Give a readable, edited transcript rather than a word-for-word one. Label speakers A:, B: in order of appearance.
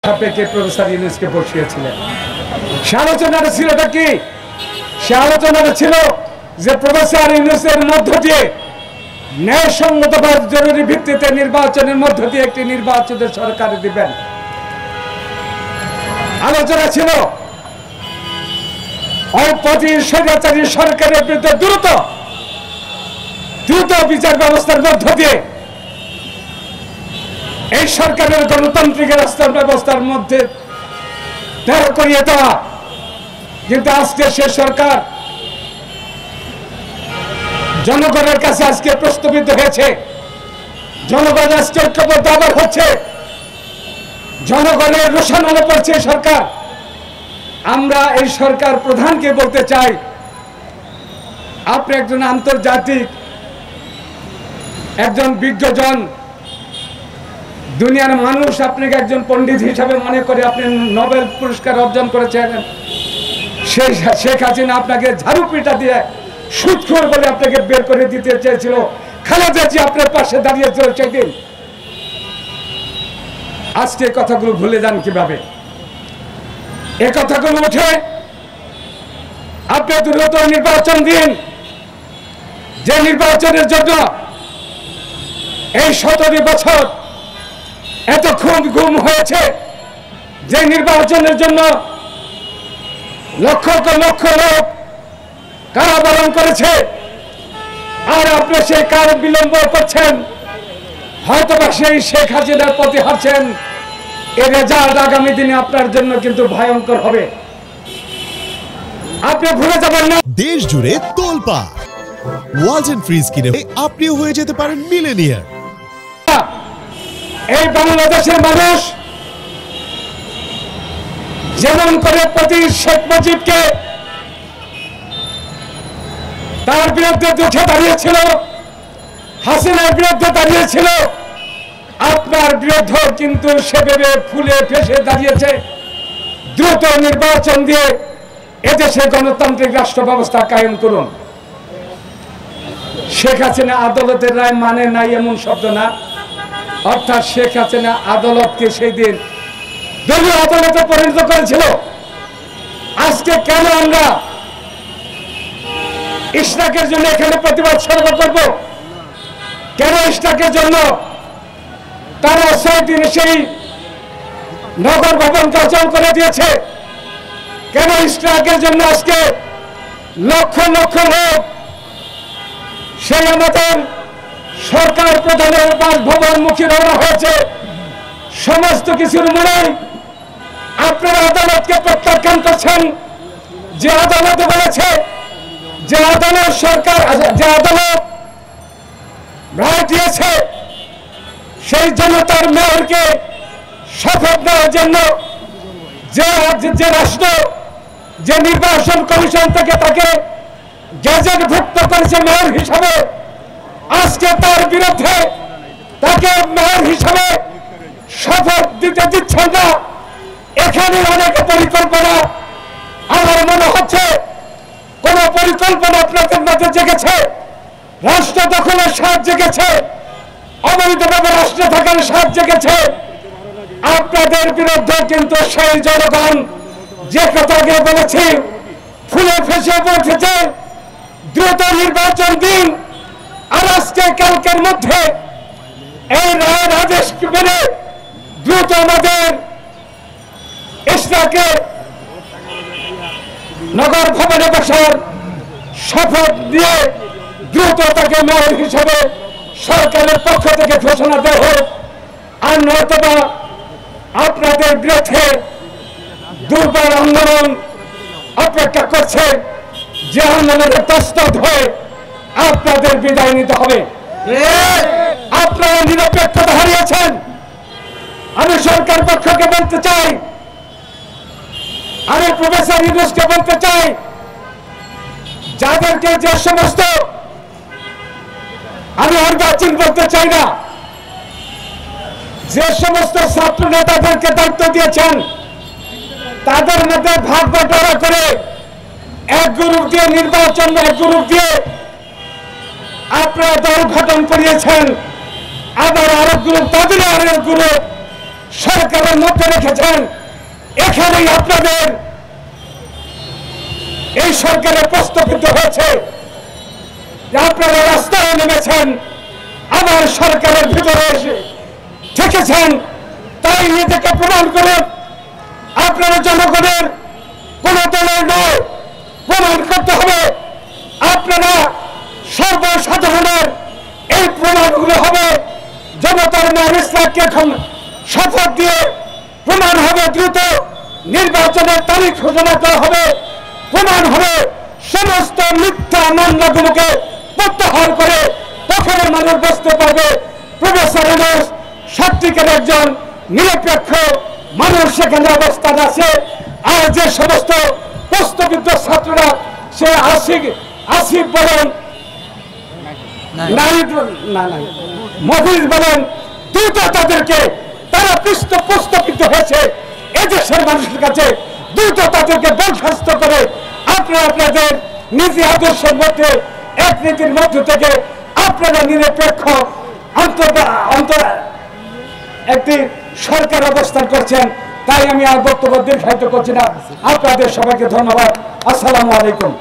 A: সাপেক্ষে প্রফেসর ইউনূসকে বসিয়েছিলেন। সে আলোচনাটা ছিলটা কি? সে আলোচনাটা ছিল যে প্রফেসর ইউনূসের মধ্য দিয়ে ন্যায়সঙ্গত বা জরুরি ভিত্তিতে নির্বাচনের মধ্য দিয়ে একটি নির্বাচনের সরকার দিবেন। আলোচনা ছিল স্বৈরাচারী সরকারের বিরুদ্ধে দ্রুত বিচার ব্যবস্থার মধ্য দিয়ে এই সরকারের গণতান্ত্রিক রাষ্ট্র ব্যবস্থার মধ্যে ত্যাগ করিয়ে দেওয়া। কিন্তু আজকে সে সরকার জনগণের কাছে আজকে প্রস্তাবিত হয়েছে, জনগণ আজকে ঐক্যবদ্ধ আবার হচ্ছে, জনগণের রোষানলে পড়ছে সরকার। আমরা এই সরকার প্রধানকে বলতে চাই, আপনি একজন আন্তর্জাতিক একজন বিজ্ঞজন, দুনিয়ার মানুষ আপনাকে একজন পণ্ডিত হিসাবে মনে করে, আপনি নোবেল পুরস্কার অর্জন করেছেন। সেই শেখ হাসিনা আপনাকে ঝাড়ু পিটা দিয়ে সুদখোর বলে আপনাকে বের করে দিতে চেয়েছিল। খালেদা জিয়া আপনার পাশে দাঁড়িয়েছিল সেদিন। আজকে কথাগুলো ভুলে যান কিভাবে? এ কথাগুলো উঠে আপনি দ্রুত নির্বাচন দিন, যে নির্বাচনের জন্য এই 17 বছর এত খুন গুম হয়েছে, যে নির্বাচনের জন্য লক্ষ লক্ষ লোক কারাবরণ করেছে, আর আপনি সেই কার বিলম্ব করছেন। হয়তোবা সেই শেখ হাসিনার প্রতি হারছেন। এর রেজাল্ট আগামী দিনে আপনার জন্য কিন্তু ভয়ঙ্কর হবে, আপনি ভুলে যাবেন না।
B: দেশ জুড়ে তোলপাড় ওয়ালটন ফ্রিজ কিনে আপনিও হয়ে যেতে পারেন মিলেনিয়ার।
A: এই বাংলাদেশের মানুষ যেমন করে প্রতি শেখ মুজিবকে তার বিরুদ্ধে যুদ্ধে দাঁড়িয়েছিল, হাসিনার বিরুদ্ধে দাঁড়িয়েছিল, আপনার বিরুদ্ধে কিন্তু সেভাবে ফুলে ফেসে দাঁড়িয়েছে। দ্রুত নির্বাচন দিয়ে এদেশে গণতান্ত্রিক রাষ্ট্র ব্যবস্থা কায়েম করুন। শেখ হাসিনা আদালতের রায় মানে নাই এমন শব্দ না, অর্থাৎ শেখ হাসিনা আদালতকে সেই দিন দলীয় আদালতে পরিণত করেছিল। আজকে কেন আমরা ইশরাকের জন্য এখানে প্রতিবাদ সভা করব? কেন ইশরাকের জন্য তারা 6 দিন সেই নগর ভবন অচল করে দিয়েছে? কেন ইশরাকের জন্য আজকে লক্ষ লক্ষ লোক সেই আমাদের সরকার প্রধানের বাসভবন মুখী রওনা হয়েছে? সমস্ত কিছুর মূলে আপনারা আদালতকে প্রত্যাখ্যান করছেন। যে আদালত বলেছে, যে আদালত সরকার, যে আদালত রায় দিয়েছে, সেই জনতার মেয়রকে শপথ নেওয়ার জন্য যে রাষ্ট্র, যে নির্বাচন কমিশন থেকে তাকে গেজেটভুক্ত করেছে মেয়র হিসাবে, আজকে তার বিরুদ্ধে তাকে মেয়র হিসাবে শপথ দিতে দিচ্ছেন না। এখানে অনেক পরিকল্পনা, আমার মনে হচ্ছে কোন পরিকল্পনা আপনাদের মধ্যে জেগেছে, রাষ্ট্র দখলের স্বাদ জেগেছে, অবৈধভাবে রাষ্ট্রে থাকার স্বাদ জেগেছে। আপনাদের বিরুদ্ধে কিন্তু সেই জনগণ যে কথা আগে বলেছি ফুলে ফেসে উঠেছে। দ্রুত নির্বাচন দিন, আর আজকে কালকের মধ্যে এই রায়ের আদেশ মেনে দ্রুত আমাদের ইশরাকে নগর ভবনে বসার শপথ দিয়ে দ্রুত তাকে মেয়র হিসেবে সরকারের পক্ষ থেকে ঘোষণা দেওয়া হোক। আর নয়তোবা আপনাদের বিরুদ্ধে দুর্বার আন্দোলন অপেক্ষা করছে, যে আন্দোলনের প্রস্তুত হয়ে আপনাদের বিদায় নিতে হবে। আপনারা নিরপেক্ষতা হারিয়েছেন। আমি সরকার পক্ষকে বলতে চাই, আমি প্রফেসর ইউনূসকে বলতে চাই, যাদেরকে যে সমস্ত, আমি অর্বাচীন বলতে চাই না, যে সমস্ত ছাত্র নেতাদেরকে দায়িত্ব দিয়েছেন তাদের মধ্যে ভাগ বাটোয়ারা করে এক গ্রুপ দিয়ে নির্বাচন, এক গ্রুপ দিয়ে আপনারা দল গঠন করিয়েছেন, আবার আরেক গ্রুপ, তাদের আরেক গ্রুপ সরকারের মধ্যে রেখেছেন। এখানেই আপনাদের এই সরকারের প্রস্তাবিত হয়েছে যে আপনারা রাস্তায় নেমেছেন, আবার সরকারের ভিতরে এসে ঠেকেছেন। তাই নিজেকে প্রমাণ করুন। আপনারা জনগণের কোন দলের নয়, প্রমাণ করতে হবে। আপনারা সর্বসাধারণের এই প্রমাণগুলো হবে। জনতার নাম ইসলামকে এখন শপথ দিয়ে প্রমাণ হবে। দ্রুত নির্বাচনের তারিখ ঘোষণা করা হবে। প্রমাণ হবে সমস্ত মিথ্যা মামলাগুলোকে প্রত্যাহার করে তখন মানুষ বুঝতে পারবে প্রফেসর ইউনূস সত্যিকার একজন নিরপেক্ষ মানুষ সেখানে অবস্থান আছে। আর যে সমস্ত প্রস্তাবিত ছাত্ররা, সে আসিফ বলেন, মফিজ বলেন, দ্রুত তাদেরকে, তারা প্রস্তাবিত হয়েছে এদেশের মানুষের কাছে, দ্রুত তাদেরকে বরখাস্ত করে আপনারা আপনাদের নীতি আদর্শের মধ্যে, এক নীতির মধ্য থেকে আপনারা নিরপেক্ষ একটি সরকার অবস্থান করছেন। তাই আমি আর বক্তব্য দীর্ঘায়িত করছি না। আপনাদের সবাইকে ধন্যবাদ। আসসালামু আলাইকুম।